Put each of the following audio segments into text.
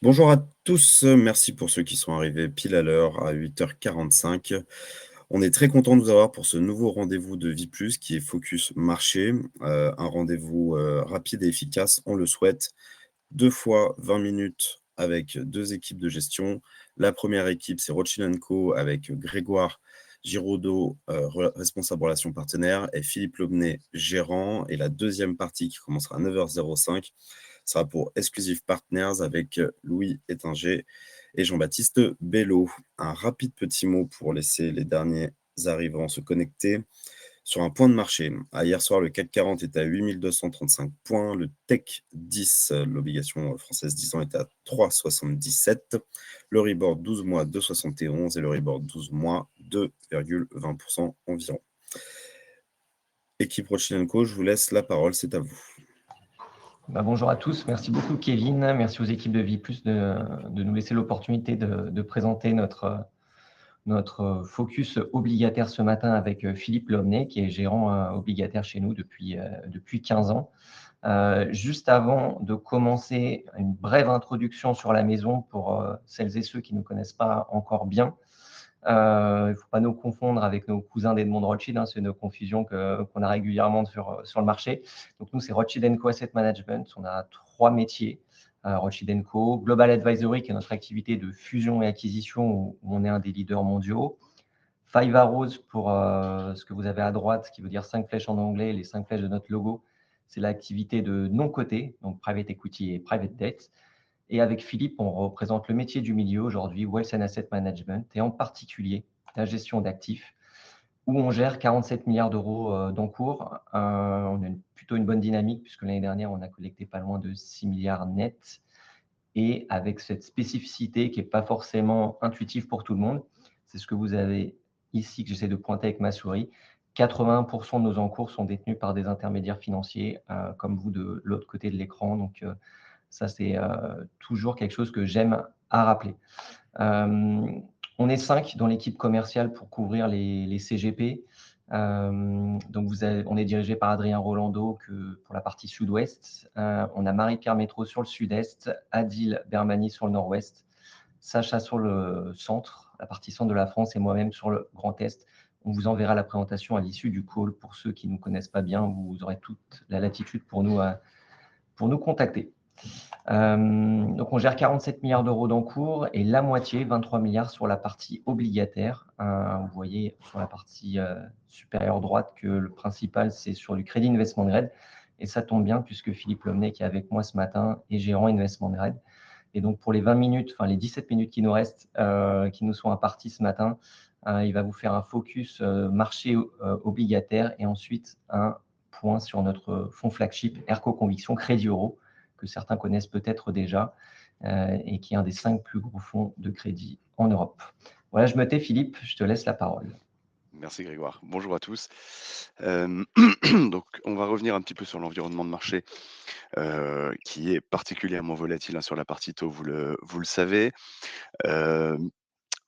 Bonjour à tous, merci pour ceux qui sont arrivés pile à l'heure à 8h45. On est très content de vous avoir pour ce nouveau rendez-vous de Vie+ qui est focus marché, un rendez-vous, rapide et efficace, on le souhaite. 2 fois 20 minutes avec 2 équipes de gestion. La première équipe, c'est Rothschild & Co avec Grégoire Giraudot, responsable relations partenaires et Philippe Lobnet, gérant. Et la deuxième partie qui commencera à 9h05 sera pour Exclusive Partners avec Louis Étinger et Jean-Baptiste Bello. Un rapide petit mot pour laisser les derniers arrivants se connecter. Sur un point de marché, hier soir, le CAC 40 était à 8 235 points. Le Tech 10, l'obligation française 10 ans, était à 3,77. Le Rebord 12 mois 2,71 et le Rebord 12 mois 2,20% environ. Équipe Rothschild & Co, je vous laisse la parole, c'est à vous. Bonjour à tous, merci beaucoup Kevin, merci aux équipes de Vie+ de nous laisser l'opportunité de présenter notre focus obligataire ce matin avec Philippe Lobnet, qui est gérant obligataire chez nous depuis 15 ans. Juste avant de commencer, une brève introduction sur la maison pour celles et ceux qui ne nous connaissent pas encore bien. Il ne faut pas nous confondre avec nos cousins d'Edmond Rothschild, c'est une confusion qu'on a régulièrement sur le marché. Donc nous, c'est Rothschild & Co Asset Management. On a 3 métiers. Rothschild & Co, Global Advisory, qui est notre activité de fusion et acquisition, où on est un des leaders mondiaux. 5 Arrows pour ce que vous avez à droite, qui veut dire 5 flèches en anglais, les 5 flèches de notre logo. C'est l'activité de non coté, donc Private Equity et Private Debt. Et avec Philippe, on représente le métier du milieu aujourd'hui, Wealth and Asset Management, et en particulier la gestion d'actifs, où on gère 47 milliards d'euros d'encours. On a plutôt une bonne dynamique, puisque l'année dernière, on a collecté pas loin de 6 milliards nets, et avec cette spécificité qui n'est pas forcément intuitive pour tout le monde. C'est ce que vous avez ici, que j'essaie de pointer avec ma souris. 81% de nos encours sont détenus par des intermédiaires financiers, comme vous de l'autre côté de l'écran. Donc, ça, c'est toujours quelque chose que j'aime à rappeler. On est 5 dans l'équipe commerciale pour couvrir les CGP. Donc on est dirigé par Adrien Rolando pour la partie sud-ouest. On a Marie-Pierre Métro sur le sud-est, Adil Bermani sur le nord-ouest, Sacha sur le centre, la partie centre de la France, et moi-même sur le Grand Est. On vous enverra la présentation à l'issue du call. Pour ceux qui ne nous connaissent pas bien, vous aurez toute la latitude pour nous contacter. Donc, on gère 47 milliards d'euros d'encours et la moitié, 23 milliards sur la partie obligataire. Vous voyez sur la partie supérieure droite que le principal, c'est sur du crédit investment grade. Et ça tombe bien puisque Philippe Lobnet, qui est avec moi ce matin, est gérant investment grade. Et donc, pour les 20 minutes, enfin les 17 minutes qui nous restent, qui nous sont imparties ce matin, il va vous faire un focus marché obligataire et ensuite un point sur notre fonds flagship Erco Conviction Crédit Euro, que certains connaissent peut-être déjà, et qui est un des 5 plus gros fonds de crédit en Europe. Voilà, je me tais, Philippe, je te laisse la parole. Merci Grégoire. Bonjour à tous. Donc, on va revenir un petit peu sur l'environnement de marché qui est particulièrement volatile sur la partie taux, vous le savez. Euh,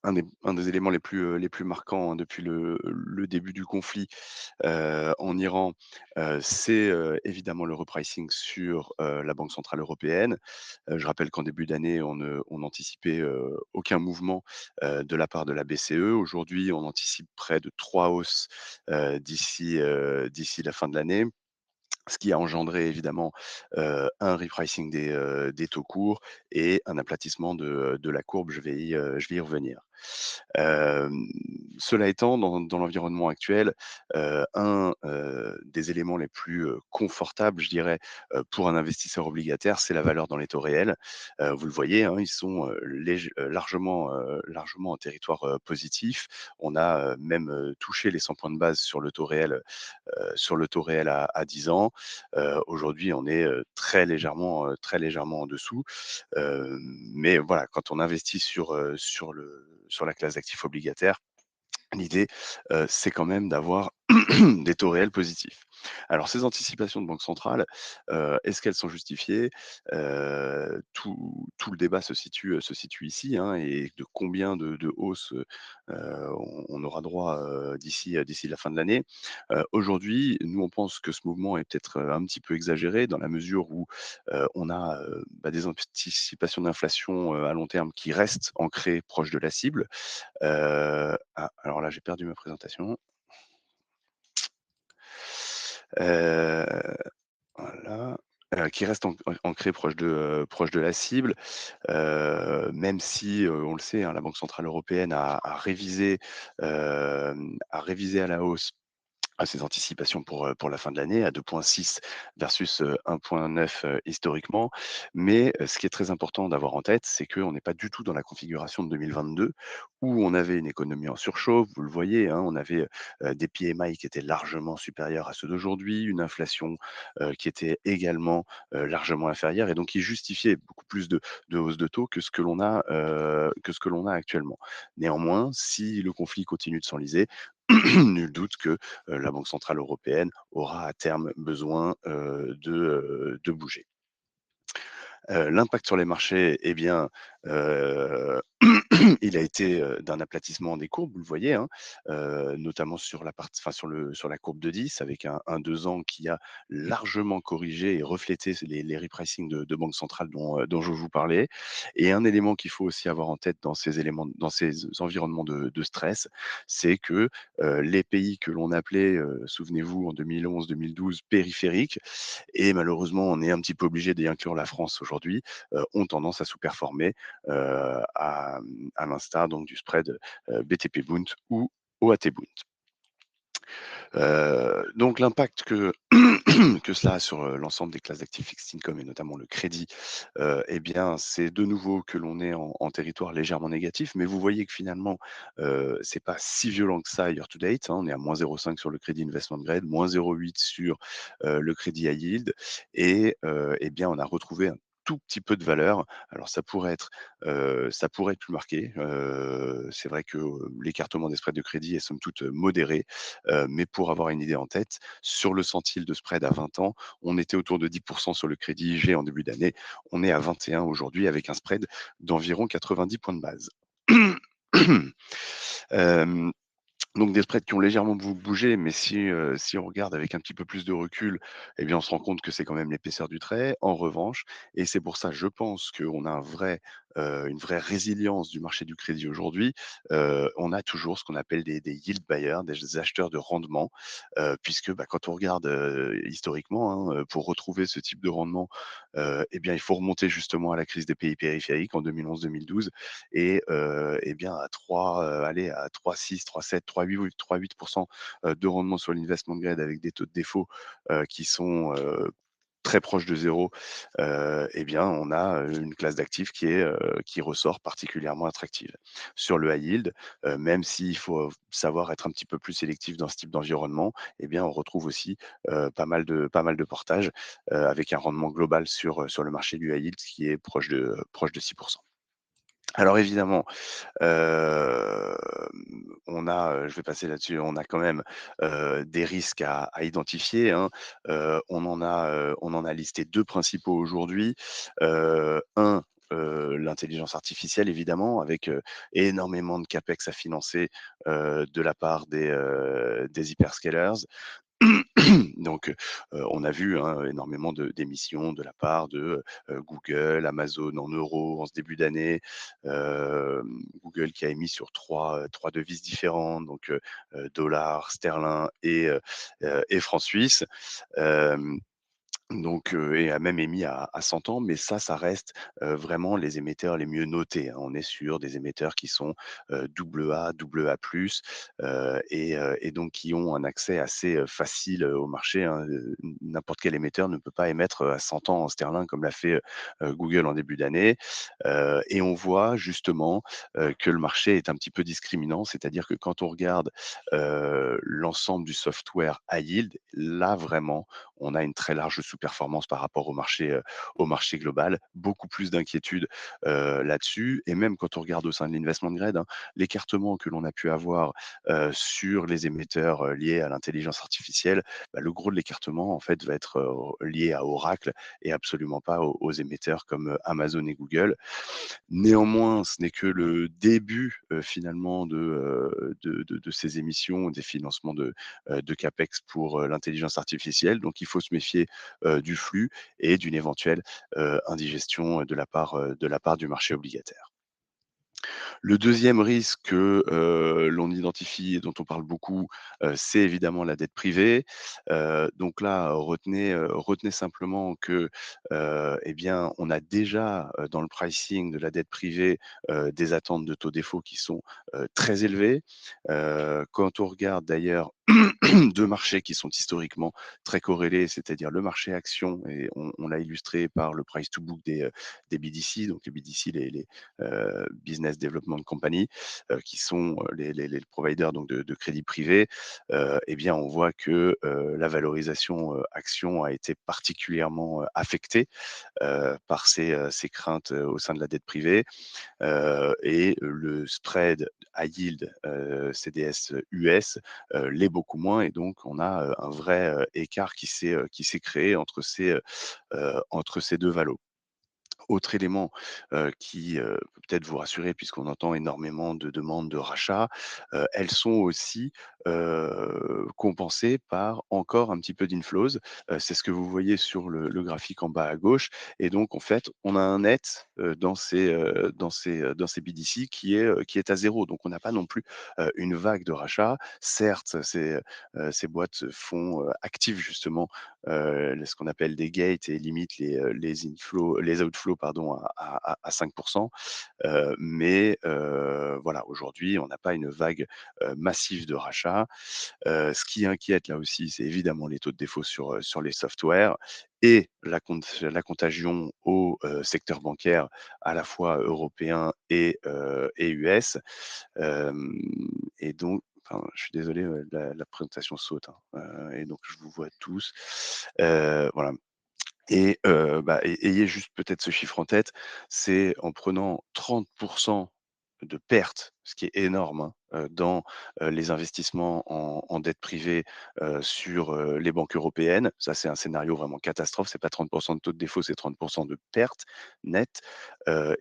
un des éléments les plus marquants depuis le début du conflit en Iran, c'est évidemment le repricing sur la Banque centrale européenne. Je rappelle qu'en début d'année, on n'anticipait aucun mouvement de la part de la BCE. Aujourd'hui, on anticipe près de 3 hausses d'ici la fin de l'année. Ce qui a engendré évidemment un repricing des taux courts et un aplatissement de la courbe. Je vais y revenir. Cela étant, dans l'environnement actuel, des éléments les plus confortables, je dirais, pour un investisseur obligataire, c'est la valeur dans les taux réels. Vous le voyez, ils sont largement en territoire positif. On a même touché les 100 points de base sur le taux réel à 10 ans. Aujourd'hui, on est très légèrement en dessous. Mais voilà, quand on investit sur la classe d'actifs obligataires, l'idée, c'est quand même d'avoir des taux réels positifs. Alors ces anticipations de banque centrale, est-ce qu'elles sont justifiées? Tout le débat se situe ici, hein, et de combien de hausses, on aura droit, d'ici la fin de l'année. Aujourd'hui, nous, on pense que ce mouvement est peut-être, un petit peu exagéré dans la mesure où, on a, des anticipations d'inflation, à long terme qui restent ancrées proches de la cible. Alors là, j'ai perdu ma présentation. Heu, voilà, qui reste ancré proche de la cible, même si, on le sait, hein, la Banque centrale européenne a révisé à la hausse à ses anticipations pour la fin de l'année à 2,6 versus, 1,9 historiquement. Mais, ce qui est très important d'avoir en tête, c'est qu'on n'est pas du tout dans la configuration de 2022 où on avait une économie en surchauffe. Vous le voyez, hein, on avait, des PMI qui étaient largement supérieurs à ceux d'aujourd'hui, une inflation, qui était également, largement inférieure et donc qui justifiait beaucoup plus de hausse de taux que ce que l'on a actuellement. Néanmoins, si le conflit continue de s'enliser, nul doute que la Banque centrale européenne aura à terme besoin de bouger. L'impact sur les marchés, eh bien, heu, il a été, d'un aplatissement des courbes, vous le voyez, hein, notamment sur la partie enfin sur la courbe de 10 avec un 2 ans qui a largement corrigé et reflété les repricing de banque centrale dont je vous parlais. Et un élément qu'il faut aussi avoir en tête dans ces environnements de stress, c'est que, les pays que l'on appelait, souvenez-vous en 2011-2012 périphériques et malheureusement on est un petit peu obligé d'y inclure la France aujourd'hui, ont tendance à sous-performer, à l'instar donc du spread, BTP Bund ou OAT Bund. Donc l'impact que que cela a sur, l'ensemble des classes d'actifs fixed income et notamment le crédit, et bien, c'est de nouveau que l'on est en territoire légèrement négatif, mais vous voyez que finalement, c'est pas si violent que ça year to date, hein. On est à -0,5 sur le crédit investment grade, -0,8 sur, le crédit high yield et bien, on a retrouvé un tout petit peu de valeur. Alors ça pourrait être plus marqué. C'est vrai que, l'écartement des spreads de crédit est somme toute, modéré, mais pour avoir une idée en tête, sur le centile de spread à 20 ans, on était autour de 10 sur le crédit IG en début d'année. On est à 21 aujourd'hui avec un spread d'environ 90 points de base. Hem donc des spreads qui ont légèrement bougé, mais si on regarde avec un petit peu plus de recul, eh bien, on se rend compte que c'est quand même l'épaisseur du trait. En revanche, et c'est pour ça, je pense qu'on a une vraie résilience du marché du crédit aujourd'hui, on a toujours ce qu'on appelle des yield buyers, des acheteurs de rendement, puisque, quand on regarde, historiquement, hein, pour retrouver ce type de rendement, eh bien, il faut remonter justement à la crise des pays périphériques en 2011-2012 et bien à 3,6, 3,7, 3,8 de rendement sur l'investment grade avec des taux de défaut, qui sont, très proches de zéro, et bien on a, une classe d'actifs qui ressort particulièrement attractive. Sur le high yield, même s'il faut savoir être un petit peu plus sélectif dans ce type d'environnement, eh bien on retrouve aussi, pas mal de portages, avec un rendement global sur le marché du high yield qui est proche de 6. Alors évidemment, hem, je vais passer là-dessus, on a quand même, des risques à identifier, hein. On en a listé 2 principaux aujourd'hui. 1, l'intelligence artificielle évidemment avec, énormément de capex à financer, de la part des hyperscalers. Donc, on a vu, hein, énormément d'émissions de la part de, Google, Amazon en euros en ce début d'année. Google qui a émis sur 3 devises différentes, donc, dollar, sterling et franc suisse. Hem donc, et a même émis à 100 ans, mais ça reste, vraiment les émetteurs les mieux notés, hein. On est sur des émetteurs qui sont, AA, AA+, et donc qui ont un accès assez, facile, au marché, hein. N'importe quel émetteur ne peut pas émettre, à 100 ans en sterling comme l'a fait, Google en début d'année. Et on voit justement, que le marché est un petit peu discriminant. C'est-à-dire que quand on regarde, l'ensemble du software high yield, là vraiment, on a une très large sous-performance par rapport au marché global. Beaucoup plus d'inquiétude là-dessus. Et même quand on regarde au sein de l'investment grade, hein, l'écartement que l'on a pu avoir sur les émetteurs liés à l'intelligence artificielle, bah, le gros de l'écartement, en fait, va être lié à Oracle et absolument pas aux émetteurs comme Amazon et Google. Néanmoins, ce n'est que le début, finalement de ces émissions, des financements de CAPEX pour, l'intelligence artificielle. Donc il faut se méfier, du flux et d'une éventuelle, indigestion, de la part du marché obligataire. Le deuxième risque que, l'on identifie et dont on parle beaucoup, c'est évidemment la dette privée. Donc là, retenez simplement que, eh bien, on a déjà, dans le pricing de la dette privée, des attentes de taux défaut qui sont, très élevées. Quand on regarde d'ailleurs 2 marchés qui sont historiquement très corrélés, c'est-à-dire le marché action et on l'a illustré par le price to book des BDC, donc les BDC, les Business Development Company, qui sont les providers donc de crédit privé, eh bien, on voit que la valorisation action a été particulièrement affectée par ces craintes au sein de la dette privée. Et le spread high yield CDS US l'est beaucoup moins et donc on a un vrai écart qui s'est créé entre ces 2 valos. Autre élément, qui, peut peut-être vous rassurer puisqu'on entend énormément de demandes de rachat, elles sont aussi, compensées par encore un petit peu d'inflows. C'est ce que vous voyez sur le graphique en bas à gauche et donc en fait, on a un net, dans ces BDC qui est à zéro. Donc on n'a pas non plus, une vague de rachat. Certes, ces boîtes activent justement ce qu'on appelle des gates et limitent les outflows pardon, à 5 mais voilà, aujourd'hui, on n'a pas une vague massive de rachats. Ce qui inquiète là aussi, c'est évidemment les taux de défaut sur les softwares et la contagion au secteur bancaire à la fois européen et US. Hem et donc enfin, je suis désolé, la présentation saute, hein, et donc je vous vois tous. Voilà et bah, ayez juste peut-être ce chiffre en tête, c'est en prenant 30 de pertes, ce qui est énorme, hein, dans, les investissements en dette privée, sur, les banques européennes. Ça, c'est un scénario vraiment catastrophe. C'est pas 30 de taux de défaut, c'est 30 de pertes nettes.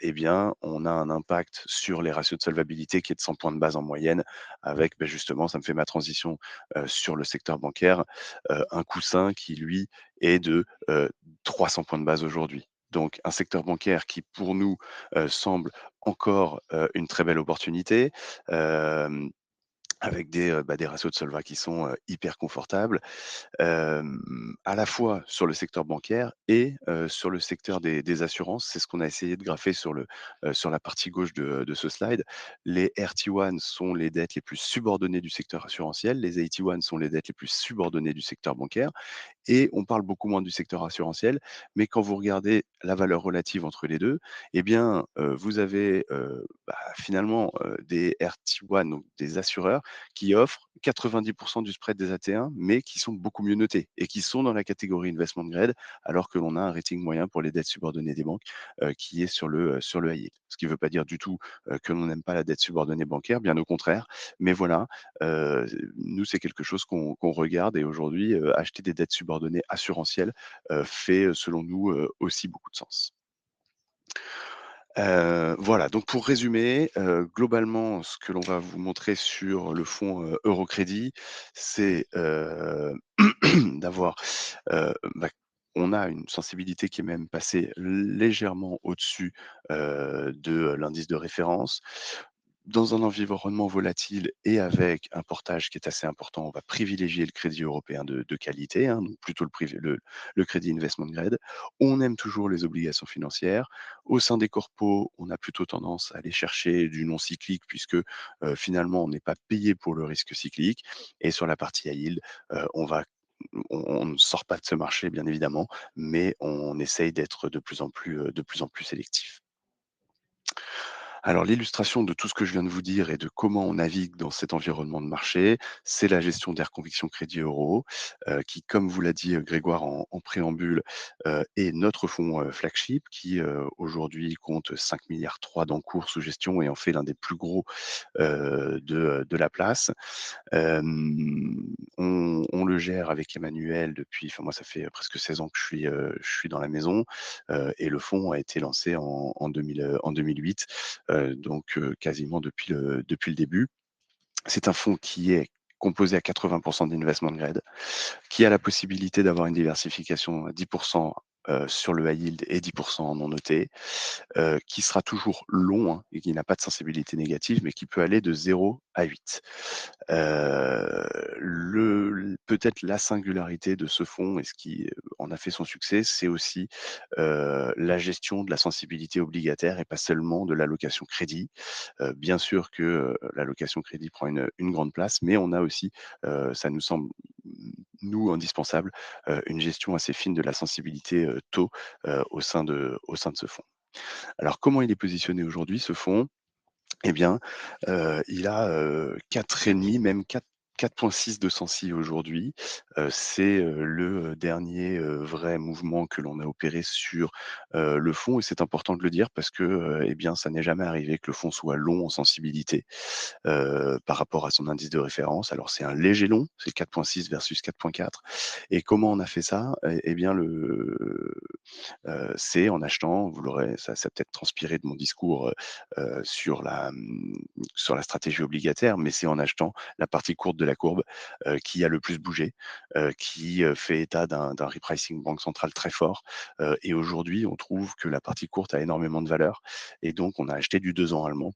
Et bien, on a un impact sur les ratios de solvabilité qui est de 100 points de base en moyenne avec, beh, justement, ça me fait ma transition, sur le secteur bancaire, un coussin qui lui est de, 300 points de base aujourd'hui. Donc un secteur bancaire qui pour nous, semble encore, une très belle opportunité, hem, avec des ratios de solva qui sont, hyper confortables. À la fois sur le secteur bancaire et sur le secteur des assurances. C'est ce qu'on a essayé de grapher sur la partie gauche de ce slide. Les RT1 sont les dettes les plus subordonnées du secteur assurantiel, les AT1 sont les dettes les plus subordonnées du secteur bancaire et on parle beaucoup moins du secteur assurantiel, mais quand vous regardez la valeur relative entre les 2, eh bien, vous avez, finalement, des RT1, donc des assureurs qui offrent 90 du spread des AT1, mais qui sont beaucoup mieux notés et qui sont dans la catégorie investment grade, alors que l'on a un rating moyen pour les dettes subordonnées des banques, qui est sur le high yield. Ce qui ne veut pas dire du tout, que l'on n'aime pas la dette subordonnée bancaire, bien au contraire, mais voilà, heu, nous, c'est quelque chose qu'on regarde et aujourd'hui, acheter des dettes subordonnées assurantielles, fait, selon nous, aussi beaucoup de sens. Voilà, donc pour résumer, globalement, ce que l'on va vous montrer sur le fonds, Eurocrédit, c'est, d'avoir, bah, on a une sensibilité qui est même passée légèrement au-dessus, de l'indice de référence. Dans un environnement volatile et avec un portage qui est assez important, on va privilégier le crédit européen de qualité, hein, donc plutôt le crédit investment grade. On aime toujours les obligations financières. Au sein des corpos, on a plutôt tendance à aller chercher du non cyclique puisque, finalement, on n'est pas payé pour le risque cyclique et sur la partie high yield, on ne sort pas de ce marché bien évidemment, mais on essaye d'être de plus en plus sélectif. Alors l'illustration de tout ce que je viens de vous dire et de comment on navigue dans cet environnement de marché, c'est la gestion d'Air Conviction Crédit Euro, qui, comme vous l'a dit, Grégoire en préambule, est notre fonds, flagship qui, aujourd'hui compte 5,3 milliards d'encours sous gestion et en fait l'un des plus gros, de la place. On le gère avec Emmanuel depuis, enfin moi ça fait presque 16 ans que je suis dans la maison, et le fonds a été lancé en 2008, donc quasiment depuis le début. C'est un fonds qui est composé à 80 d'investment grade, qui a la possibilité d'avoir une diversification à 10 sur le high yield et 10 en non noté, qui sera toujours long, hein, et qui n'a pas de sensibilité négative, mais qui peut aller de 0 à 8. Peut-être la singularité de ce fonds et ce qui en a fait son succès, c'est aussi la gestion de la sensibilité obligataire et pas seulement de l'allocation crédit. Bien sûr que l'allocation crédit prend une grande place, mais on a aussi, ça nous semble, nous, indispensable, une gestion assez fine de la sensibilité taux au sein de ce fonds. Alors, comment il est positionné aujourd'hui, ce fonds? Eh bien, il a, 4,5, même 4,6 de sensi aujourd'hui. C'est, le dernier, vrai mouvement que l'on a opéré sur, le fonds et c'est important de le dire parce que, eh bien, ça n'est jamais arrivé que le fonds soit long en sensibilité, par rapport à son indice de référence. Alors c'est un léger long, c'est 4,6 versus 4,4 et comment on a fait ça? Eh bien, c'est en achetant, vous l'aurez ça a peut-être transpiré de mon discours, sur la stratégie obligataire, mais c'est en achetant la partie courte de la courbe, qui a le plus bougé, qui, fait état d'un repricing banque centrale très fort, et aujourd'hui, on trouve que la partie courte a énormément de valeur et donc on a acheté du 2 ans allemand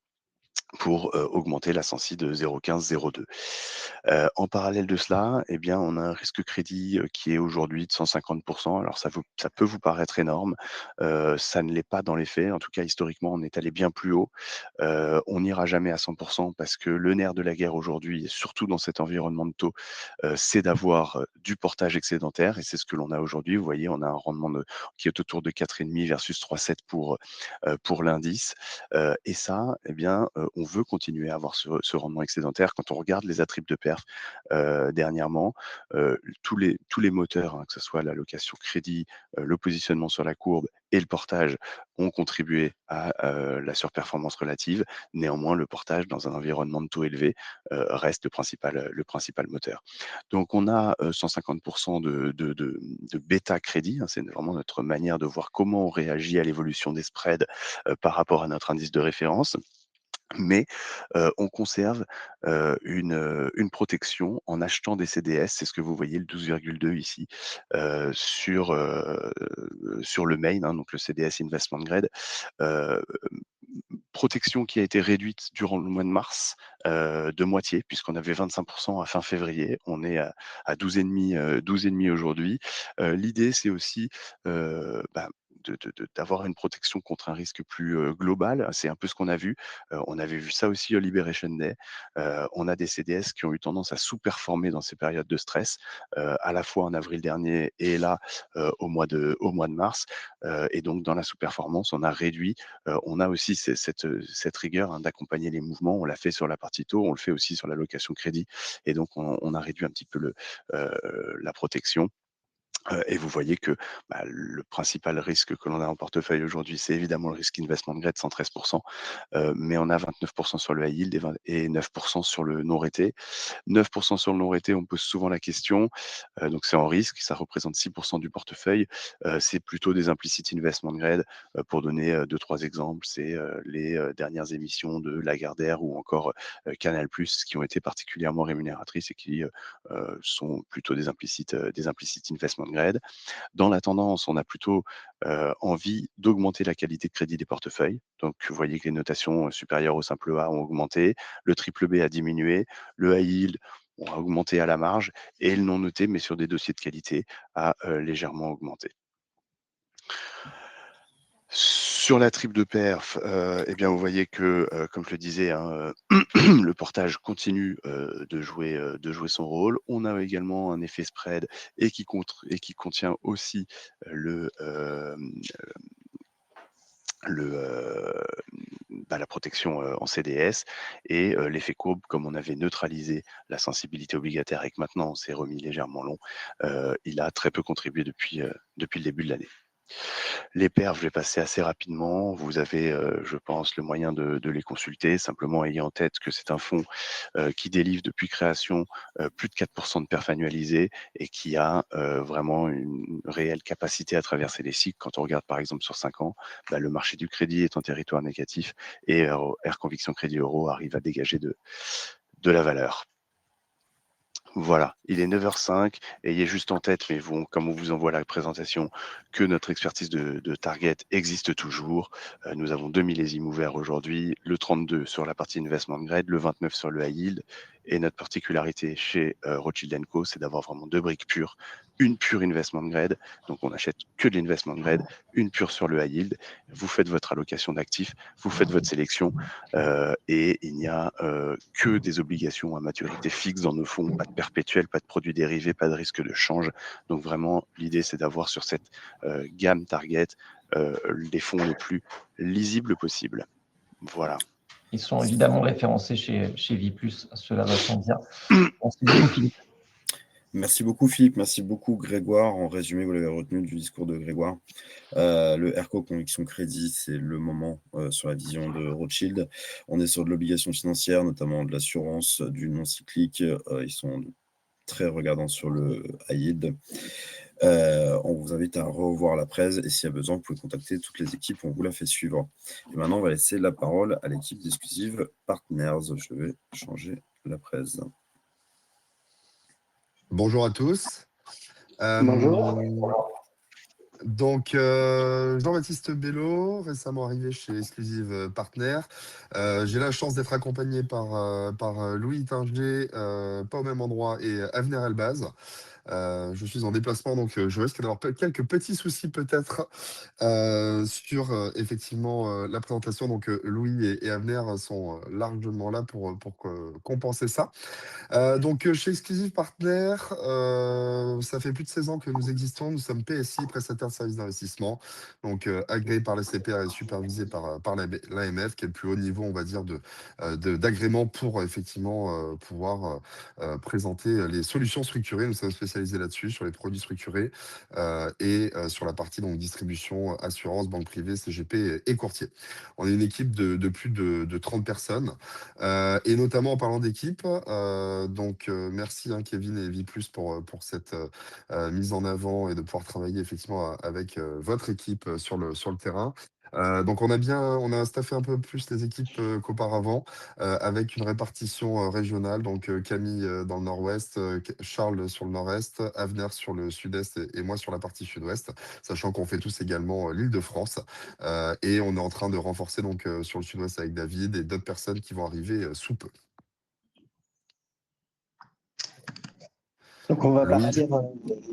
pour, augmenter la sensi de 0,15-0,2. En parallèle de cela, eh bien, on a un risque crédit, qui est aujourd'hui de 150. Alors ça peut vous paraître énorme, ça ne l'est pas dans les faits. En tout cas, historiquement, on est allé bien plus haut. On n'ira jamais à 100 parce que le nerf de la guerre aujourd'hui et surtout dans cet environnement de taux, c'est d'avoir, du portage excédentaire et c'est ce que l'on a aujourd'hui. Vous voyez, on a un rendement qui est autour de 4,5 versus 3,7 pour l'indice, et ça, eh bien, on veut continuer à avoir ce rendement excédentaire. Quand on regarde les attributs de perf, dernièrement, tous les moteurs, hein, que ce soit l'allocation crédit, le positionnement sur la courbe et le portage ont contribué à, la surperformance relative. Néanmoins, le portage dans un environnement de taux élevé, reste le principal moteur. Donc on a, 150 de bêta crédit, hein, c'est vraiment notre manière de voir comment on réagit à l'évolution des spreads, par rapport à notre indice de référence. Mais, on conserve, une protection en achetant des CDS. C'est ce que vous voyez, le 12,2 ici, sur le main, hein, donc le CDS Investment Grade. Heu, Protection qui a été réduite durant le mois de mars, de moitié puisqu'on avait 25 à fin février. On est à 12,5, 12,5 aujourd'hui. L'idée, c'est aussi, bah, d'avoir une protection contre un risque plus, global. C'est un peu ce qu'on a vu. On avait vu ça aussi au Liberation Day. On a des CDS qui ont eu tendance à sous-performer dans ces périodes de stress, à la fois en avril dernier et là, au mois de mars. Et donc dans la sous-performance, on a réduit, on a aussi cette rigueur, hein, d'accompagner les mouvements. On l'a fait sur la partie taux, on le fait aussi sur la location crédit et donc on a réduit un petit peu la protection. Et vous voyez que, bah, le principal risque que l'on a en portefeuille aujourd'hui, c'est évidemment le risque investment grade, 113, mais on a 29 sur le high yield et 9 sur le non raté. 9 sur le non raté, on me pose souvent la question, donc c'est en risque, ça représente 6 du portefeuille. C'est plutôt des implicit investment grade, pour donner, 2-3 exemples, c'est, les, dernières émissions de Lagardère ou encore, Canal+ qui ont été particulièrement rémunératrices et qui, sont plutôt des implicit investment grade. Dans la tendance, on a plutôt, envie d'augmenter la qualité de crédit des portefeuilles. Donc vous voyez que les notations, supérieures au simple A ont augmenté, le triple B a diminué, le high yield, on a augmenté à la marge et le non noté, mais sur des dossiers de qualité, a, légèrement augmenté. Sur la triple de perf, eh bien, vous voyez que, comme je le disais, hein, le portage continue, de jouer son rôle. On a également un effet spread et qui contient aussi, le, hem, le, la protection en CDS et l'effet courbe, comme on avait neutralisé la sensibilité obligataire et que maintenant on s'est remis légèrement long, il a très peu contribué depuis le début de l'année. Les perfs, je vais passer assez rapidement. Vous avez, je pense, le moyen de les consulter. Simplement, ayez en tête que c'est un fonds qui délivre depuis création plus de 4% de perfs annualisés et qui a vraiment une réelle capacité à traverser les cycles. Quand on regarde par exemple sur 5 ans, le marché du crédit est en territoire négatif et Air Conviction Crédit Euro arrive à dégager de la valeur. Voilà, il est 9h05. Ayez juste en tête, mais comme on vous envoie la présentation, que notre expertise de target existe toujours. Nous avons 2 millésimes ouverts aujourd'hui, le 32 sur la partie investment grade, le 29 sur le high yield. Et notre particularité chez Rothschild & Co, c'est d'avoir vraiment 2 briques pures, une pure investment grade, donc on n'achète que de l'investment grade, une pure sur le high yield. Vous faites votre allocation d'actifs, vous faites votre sélection et il n'y a que des obligations à maturité fixe dans nos fonds, pas de perpétuel, pas de produits dérivés, pas de risque de change. Donc vraiment, l'idée, c'est d'avoir sur cette gamme target les fonds les plus lisibles possibles. Voilà. Ils sont évidemment référencés chez Viplus, cela va sans dire. Merci beaucoup, Philippe. Merci beaucoup, Philippe. Merci beaucoup, Grégoire. En résumé, vous l'avez retenu du discours de Grégoire. Le ERCO Conviction Crédit, c'est le moment sur la vision de Rothschild. On est sur de l'obligation financière, notamment de l'assurance, du non-cyclique. Ils sont très regardants sur le high yield. On vous invite à revoir la presse et s'il y a besoin, vous pouvez contacter toutes les équipes, on vous la fait suivre. Et maintenant, on va laisser la parole à l'équipe d'Exclusive Partners. Je vais changer la presse. Bonjour à tous. Bonjour. Donc, Jean-Baptiste Bello, récemment arrivé chez Exclusive Partners. J'ai la chance d'être accompagné par Louis Tinger, pas au même endroit, et Avner Elbaz. Je suis en déplacement, donc je risque d'avoir quelques petits soucis peut-être sur effectivement la présentation. Donc, Louis et Avner sont largement là pour compenser ça. Donc, chez Exclusive Partner, ça fait plus de 16 ans que nous existons. Nous sommes PSI, prestataire de services d'investissement, donc agréé par la CPR et supervisé par l'AMF, qui est le plus haut niveau, on va dire, d'agrément pour effectivement pouvoir présenter les solutions structurées. Nous sommes spécialisés là-dessus, sur les produits structurés et sur la partie donc distribution, assurance, banque privée, CGP et courtier. On est une équipe de plus de 30 personnes et notamment en parlant d'équipe, donc merci Kevin et Viplus pour cette mise en avant et de pouvoir travailler effectivement avec votre équipe sur le terrain. Donc on a staffé un peu plus les équipes qu'auparavant avec une répartition régionale, donc Camille dans le nord-ouest, Charles sur le nord-est, Avner sur le sud-est et moi sur la partie sud-ouest, sachant qu'on fait tous également l'Île-de-France et on est en train de renforcer donc sur le sud-ouest avec David et d'autres personnes qui vont arriver sous peu. Donc, on va Louis. partir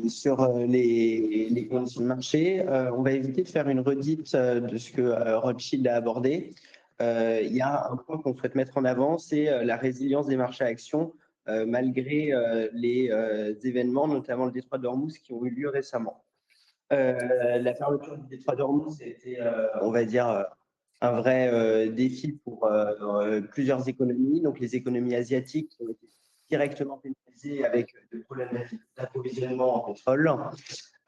sur les conditions de marché. On va éviter de faire une redite de ce que Rothschild a abordé. Il y a un point qu'on souhaite mettre en avant, c'est la résilience des marchés actions malgré les événements, notamment le détroit d'Ormuz, qui ont eu lieu récemment. La fermeture du détroit d'Ormuz a été, on va dire, un vrai défi pour plusieurs économies. Donc, les économies asiatiques qui ont été directement pénalisées avec des problèmes d'approvisionnement en pétrole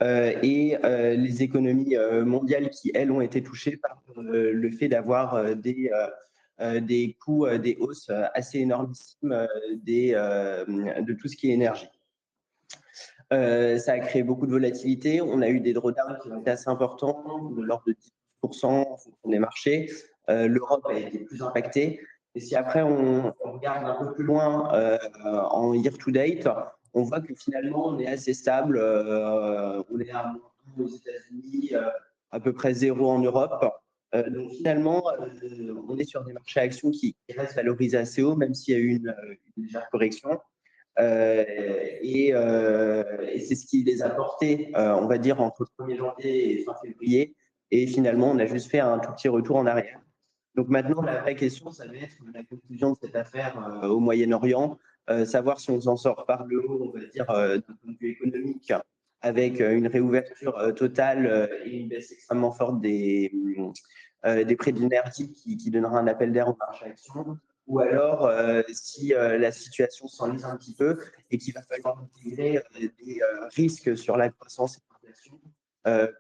et les économies mondiales qui, elles, ont été touchées par le fait d'avoir des coûts, des hausses assez énormissimes de tout ce qui est énergie. Ça a créé beaucoup de volatilité. On a eu des drawdowns qui ont été assez importants, de l'ordre de 10% en fonction des marchés. L'Europe a été plus impactée. Et si après on regarde un peu plus loin en year-to-date, on voit que finalement on est assez stable. On est à aux États-Unis, à peu près 0 en Europe. Donc finalement, on est sur des marchés actions qui restent valorisés assez haut, même s'il y a eu une légère correction. Et c'est ce qui les a portés, on va dire, entre le 1er janvier et fin février. Et finalement, on a juste fait un tout petit retour en arrière. Donc maintenant, la vraie question, ça va être la conclusion de cette affaire au Moyen-Orient, savoir si on s'en sort par le haut, on va dire, d'un point de vue économique, avec une réouverture totale et une baisse extrêmement forte des prix de l'énergie qui donnera un appel d'air au marché actions, ou alors si la situation s'enlise un petit peu et qu'il va falloir intégrer des risques sur la croissance et l'inflation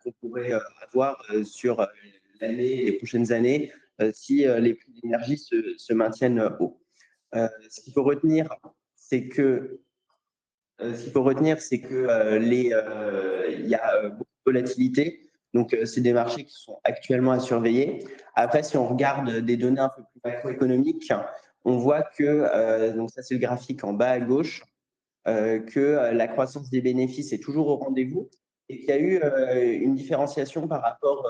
qu'on pourrait avoir sur l'année, les prochaines années, si les prix de l'énergie se maintiennent hauts. Ce qu'il faut retenir, c'est que il y a beaucoup de volatilité. Donc, c'est des marchés qui sont actuellement à surveiller. Après, si on regarde des données un peu plus macroéconomiques, on voit que, donc ça c'est le graphique en bas à gauche, que la croissance des bénéfices est toujours au rendez-vous et qu'il y a eu une différenciation par rapport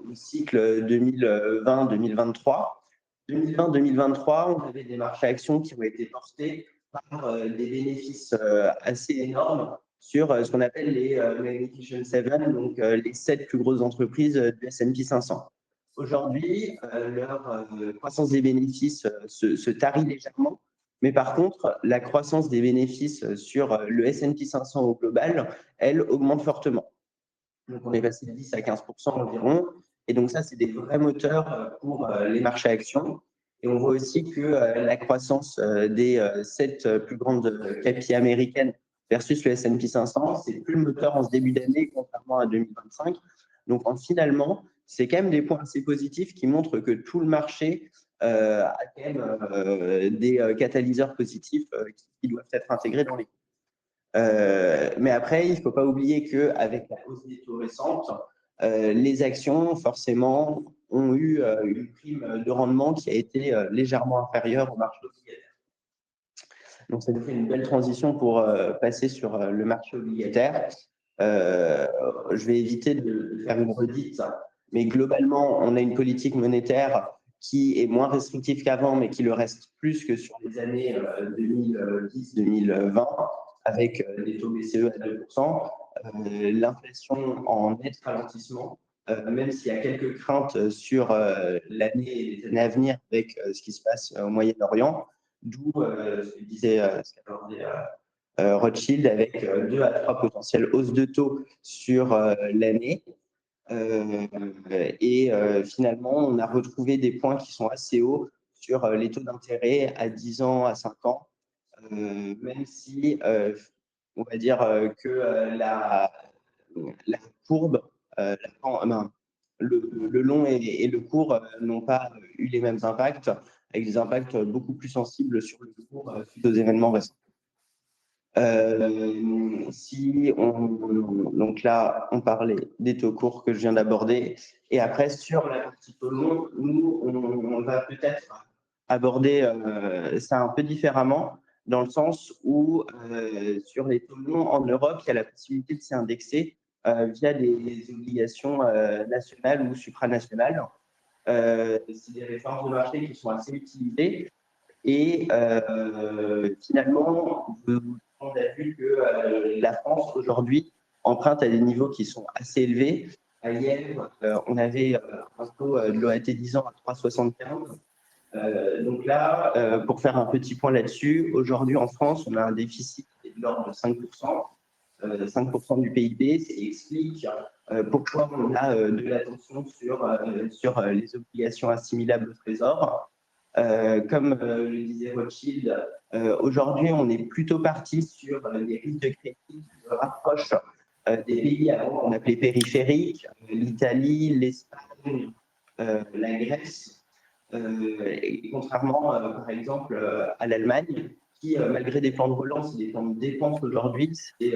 au cycle 2020-2023. 2020-2023, on avait des marchés actions qui ont été portés par des bénéfices assez énormes sur ce qu'on appelle les Magnificent Seven, donc les 7 plus grosses entreprises du S&P 500. Aujourd'hui, leur croissance des bénéfices se tarit légèrement, mais par contre, la croissance des bénéfices sur le S&P 500 au global, elle, augmente fortement. Donc, on est passé de 10 à 15% environ. Et donc, ça, c'est des vrais moteurs pour les marchés actions. Et on voit aussi que la croissance des 7 plus grandes capitales américaines versus le S&P 500, c'est plus le moteur en ce début d'année, contrairement à 2025. Donc, finalement, c'est quand même des points assez positifs qui montrent que tout le marché a quand même des catalyseurs positifs qui doivent être intégrés dans les coûts. Mais après, il ne faut pas oublier qu'avec la hausse des taux récentes, les actions, forcément, ont eu une prime de rendement qui a été légèrement inférieure au marché obligataire. Donc, ça nous fait une belle transition pour passer sur le marché obligataire. Je vais éviter de faire une redite, mais globalement, on a une politique monétaire qui est moins restrictive qu'avant, mais qui le reste plus que sur les années 2010-2020, avec des taux BCE à 2%, l'inflation en net ralentissement, même s'il y a quelques craintes sur l'année et les années à venir avec ce qui se passe au Moyen-Orient, d'où ce que disait Rothschild avec 2 à 3 potentielles hausses de taux sur l'année. Finalement, on a retrouvé des points qui sont assez hauts sur les taux d'intérêt à 10 ans, à 5 ans, même si on va dire que la courbe, le long et le court n'ont pas eu les mêmes impacts, avec des impacts beaucoup plus sensibles sur le court suite aux événements récents. Donc là, on parlait des taux courts que je viens d'aborder. Et après, sur la partie taux long, nous, on va peut-être aborder ça un peu différemment, dans le sens où sur les taux longs en Europe, il y a la possibilité de s'y indexer via des obligations nationales ou supranationales. C'est des références de marché qui sont assez utilisées. Et finalement, on a vu que la France, aujourd'hui, emprunte à des niveaux qui sont assez élevés. Hier, on avait un taux de l'OAT 10 ans à 3,75. Donc là, pour faire un petit point là-dessus, aujourd'hui en France, on a un déficit de l'ordre de 5%. 5% du PIB, ce qui explique pourquoi on a de l'attention sur les obligations assimilables au Trésor. Comme le disait Rothschild, aujourd'hui, on est plutôt parti sur des risques de crédit qui se rapprochent des pays avant qu'on appelait périphériques, l'Italie, l'Espagne, la Grèce, et contrairement, par exemple, à l'Allemagne, qui, malgré des plans de relance et des plans de dépenses aujourd'hui, c'est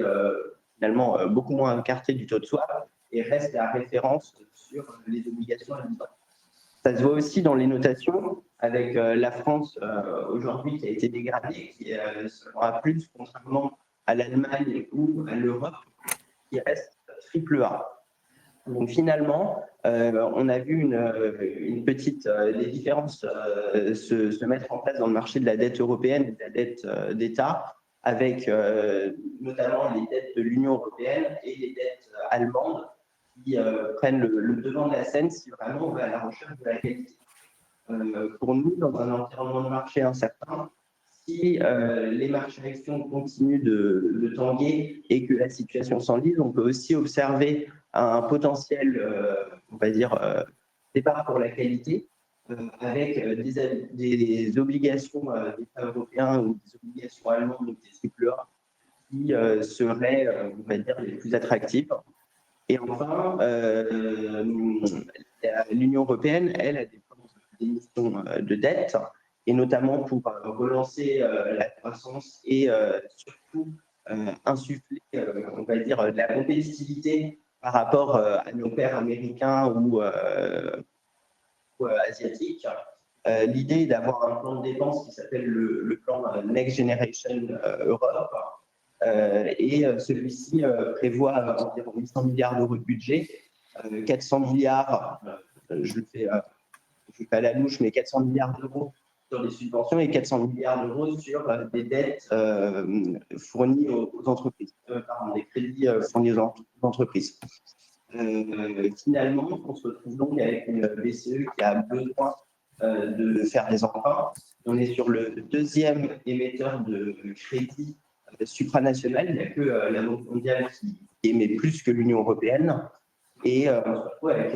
finalement beaucoup moins écarté du taux de swap et reste la référence sur les obligations à 10 ans. Ça se voit aussi dans les notations, avec la France aujourd'hui qui a été dégradée, qui sera plus, contrairement à l'Allemagne ou à l'Europe, qui reste AAA. Donc finalement, on a vu une petite les différences se mettre en place dans le marché de la dette européenne et de la dette d'État, avec notamment les dettes de l'Union européenne et les dettes allemandes qui prennent le devant de la scène si vraiment on va à la recherche de la qualité. Pour nous, dans un environnement de marché incertain, si les marchés actions continuent de tanguer et que la situation s'enlise, on peut aussi observer un potentiel, on va dire, départ pour la qualité, avec des obligations d'État européens ou des obligations allemandes, donc des triple A, qui seraient, on va dire, les plus attractives. Et enfin, l'Union européenne, elle, a des plans d'émission de dette, et notamment pour relancer la croissance et surtout insuffler, on va dire, de la compétitivité par rapport à nos pairs américains ou asiatiques. L'idée est d'avoir un plan de dépenses qui s'appelle le plan Next Generation Europe. Et celui-ci prévoit environ 800 milliards d'euros de budget, 400 milliards, je le fais à la louche, mais 400 milliards d'euros sur des subventions et 400 milliards d'euros sur des dettes fournies aux entreprises, des crédits fournis aux entreprises. Finalement, on se retrouve donc avec une BCE qui a besoin de faire des emprunts. On est sur le deuxième émetteur de crédit supranational. Il n'y a que la Banque mondiale qui émet plus que l'Union européenne. Et on se retrouve avec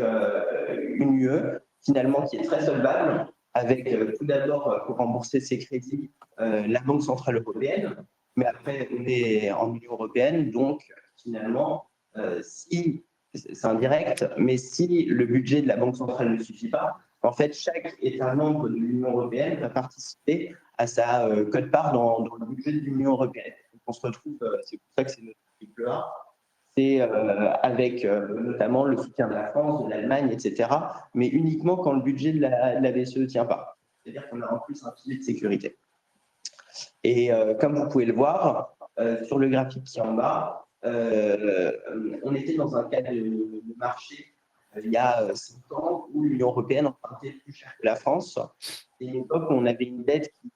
une UE finalement qui est très solvable, avec tout d'abord pour rembourser ses crédits la Banque centrale européenne, mais après on est en Union européenne, donc finalement si c'est indirect, mais si le budget de la Banque centrale ne suffit pas, en fait chaque État membre de l'Union européenne va participer à sa quote-part dans le budget de l'Union européenne. Donc on se retrouve, c'est pour ça que c'est notre triple A. C'est avec notamment le soutien de la France, de l'Allemagne, etc., mais uniquement quand le budget de la BCE ne tient pas. C'est-à-dire qu'on a en plus un filet de sécurité. Et comme vous pouvez le voir, sur le graphique qui est en bas, on était dans un cas de marché il y a 5 ans où l'Union européenne empruntait plus cher que la France. Et à l'époque, on avait une dette qui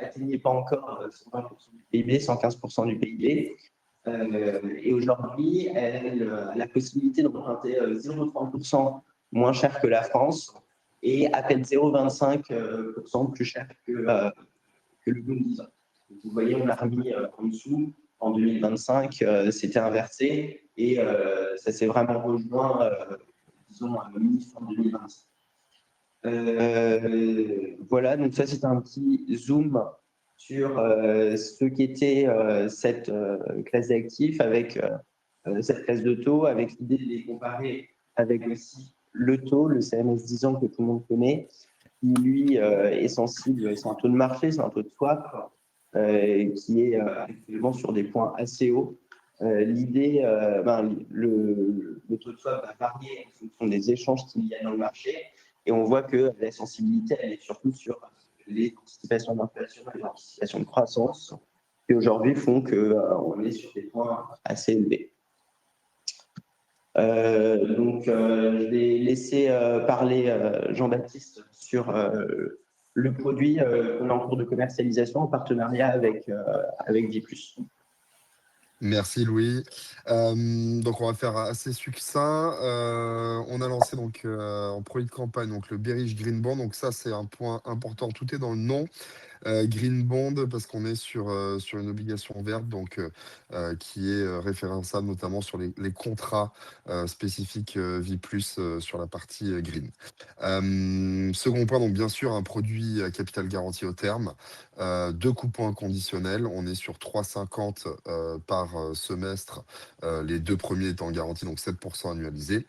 n'atteignait pas encore 120% du PIB, 115% du PIB. Et aujourd'hui, elle a la possibilité d'emprunter 0,30% moins cher que la France et à peine 0,25% plus cher que le Bund 10 ans. Vous voyez, on l'a remis en dessous. En 2025, c'était inversé et ça s'est vraiment rejoint, disons, à mi-fin 2025. Voilà, donc ça, c'est un petit zoom sur ce qu'était cette classe d'actifs avec cette classe de taux, avec l'idée de les comparer avec aussi le taux, le CMS 10 ans que tout le monde connaît, qui lui est sensible, c'est un taux de marché, c'est un taux de swap qui est actuellement sur des points assez hauts. L'idée, le taux de swap va varier en fonction des échanges qu'il y a dans le marché et on voit que la sensibilité, elle est surtout sur les anticipations d'inflation et les anticipations de croissance qui aujourd'hui font qu'on est sur des points assez élevés. Donc, je vais laisser parler Jean-Baptiste sur le produit qu'on est en cours de commercialisation en partenariat avec Viplus. Merci Louis. Donc on va faire assez succinct. On a lancé donc en produit de campagne donc le Berich Green Bond. Donc ça c'est un point important. Tout est dans le nom. Green Bond parce qu'on est sur une obligation verte donc qui est référençable notamment sur les contrats spécifiques Viplus sur la partie green. Second point, donc bien sûr un produit à capital garanti au terme, 2 coupons inconditionnels, on est sur 3,50 par semestre, les 2 premiers étant garantis, donc 7% annualisé.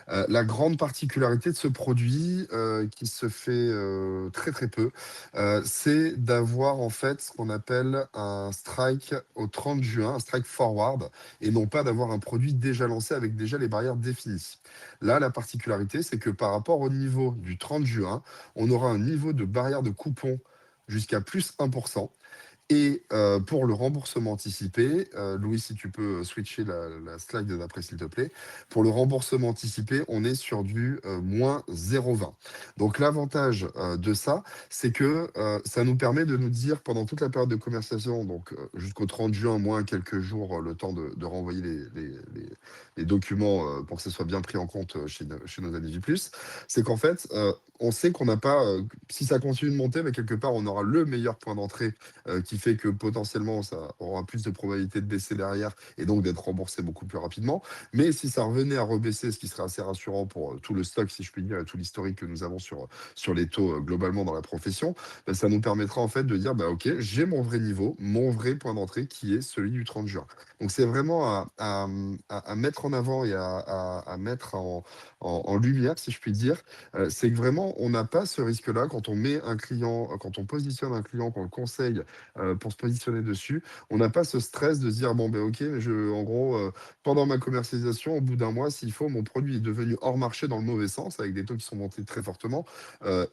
La grande particularité de ce produit, qui se fait très très peu, c'est d'avoir en fait ce qu'on appelle un strike au 30 juin, un strike forward, et non pas d'avoir un produit déjà lancé avec déjà les barrières définies. Là, la particularité, c'est que par rapport au niveau du 30 juin, on aura un niveau de barrière de coupon jusqu'à plus 1%. Et pour le remboursement anticipé, Louis, si tu peux switcher la slide d'après, s'il te plaît. Pour le remboursement anticipé, on est sur du moins 0,20. Donc l'avantage de ça, c'est que ça nous permet de nous dire pendant toute la période de commercialisation, donc jusqu'au 30 juin, moins quelques jours, le temps de renvoyer les documents pour que ce soit bien pris en compte chez nos amis Viplus, c'est qu'en fait, on sait qu'on n'a pas, si ça continue de monter, mais quelque part, on aura le meilleur point d'entrée qui qui fait que potentiellement, ça aura plus de probabilité de baisser derrière et donc d'être remboursé beaucoup plus rapidement. Mais si ça revenait à rebaisser, ce qui serait assez rassurant pour tout le stock, si je puis dire, et tout l'historique que nous avons sur les taux globalement dans la profession, ça nous permettra en fait de dire, OK, j'ai mon vrai niveau, mon vrai point d'entrée qui est celui du 30 juin. Donc c'est vraiment à mettre en avant et à mettre en lumière, si je puis dire, c'est que vraiment, on n'a pas ce risque-là quand on met un client, quand on positionne un client, qu'on le conseille pour se positionner dessus, on n'a pas ce stress de se dire, bon, OK, mais en gros, pendant ma commercialisation, au bout d'un mois, s'il faut, mon produit est devenu hors marché dans le mauvais sens, avec des taux qui sont montés très fortement.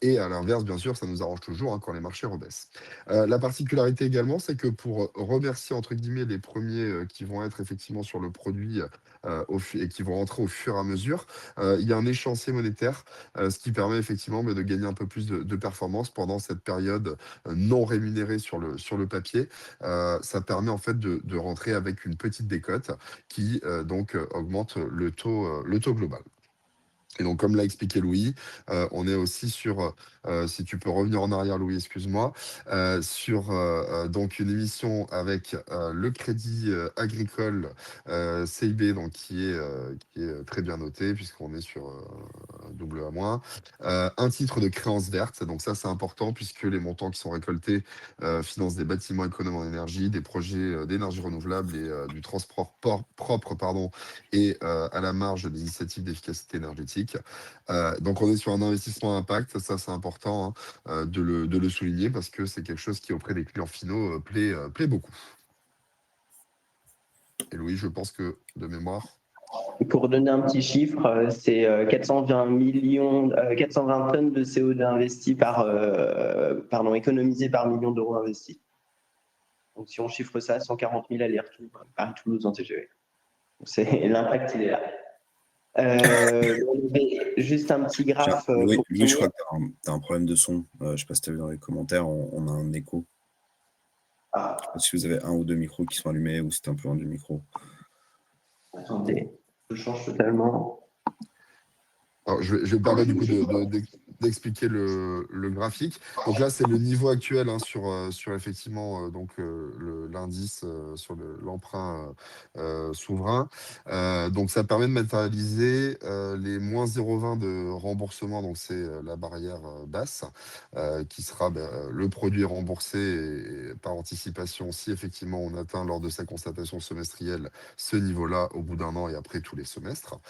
Et à l'inverse, bien sûr, ça nous arrange toujours quand les marchés rebaissent. La particularité également, c'est que pour remercier, entre guillemets, les premiers qui vont être effectivement sur le produit et qui vont rentrer au fur et à mesure, il y a un échéancier monétaire, ce qui permet effectivement de gagner un peu plus de performance pendant cette période non rémunérée sur le papier. Ça permet en fait de rentrer avec une petite décote qui donc augmente le taux global. Et donc, comme l'a expliqué Louis, on est aussi sur, si tu peux revenir en arrière, Louis, excuse-moi, sur donc une émission avec le Crédit Agricole CIB, donc qui est très bien noté, puisqu'on est sur double A-. Un titre de créance verte, donc ça c'est important, puisque les montants qui sont récoltés financent des bâtiments économes en énergie, des projets d'énergie renouvelable et du transport propre, et à la marge des initiatives d'efficacité énergétique. Donc on est sur un investissement impact, ça c'est important de le souligner parce que c'est quelque chose qui auprès des clients finaux plaît beaucoup. Et Louis, je pense que de mémoire. Pour donner un petit chiffre, c'est 420 tonnes de CO2 investis économisés par million d'euros investis. Donc si on chiffre ça, 140 000 allers-retours Paris-Toulouse en TGV. L'impact, il est là. Juste un petit graphe. Louis, je crois que tu as un problème de son. Je ne sais pas si tu as vu dans les commentaires, on a un écho. Je ne sais pas si vous avez un ou deux micros qui sont allumés ou si c'est un peu loin du micro. Attendez, je change totalement. Alors, je vais me permettre du coup d'expliquer le graphique. Donc là, c'est le niveau actuel sur effectivement donc l'indice sur l'emprunt souverain. Donc ça permet de matérialiser les moins 0,20 de remboursement. Donc c'est la barrière basse qui sera le produit remboursé et par anticipation si effectivement on atteint lors de sa constatation semestrielle ce niveau-là au bout d'un an et après tous les semestres.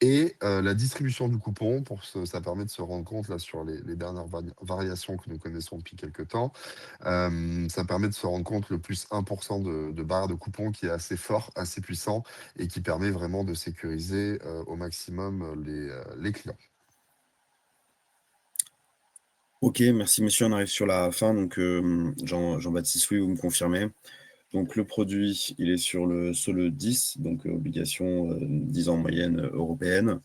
Et la distribution du coupon, ça permet de se rendre compte là sur les dernières variations que nous connaissons depuis quelques temps. Ça permet de se rendre compte le plus 1% de barre de coupon qui est assez fort, assez puissant et qui permet vraiment de sécuriser au maximum les clients. Ok, merci messieurs, on arrive sur la fin. Donc Jean-Baptiste, oui, vous me confirmez. Donc le produit, il est sur le SOLE 10, donc obligation 10 ans moyenne européenne.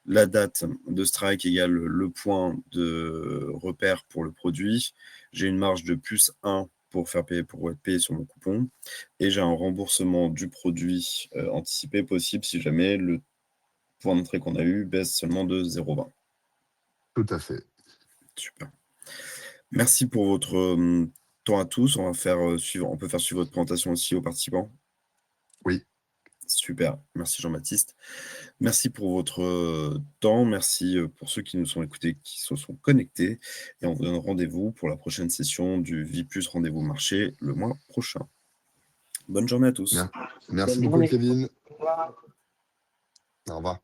La date de strike égale le point de repère pour le produit. J'ai une marge de plus 1 pour être payé sur mon coupon. Et j'ai un remboursement du produit anticipé possible si jamais le point d'entrée qu'on a eu baisse seulement de 0,20. Tout à fait. Super. Merci pour votre temps à tous. On peut faire suivre votre présentation aussi aux participants. Oui. Super. Merci Jean-Baptiste. Merci pour votre temps. Merci pour ceux qui nous sont écoutés, qui se sont connectés. Et on vous donne rendez-vous pour la prochaine session du VIPLUS Rendez-vous Marché le mois prochain. Bonne journée à tous. Merci beaucoup, Kevin. Au revoir.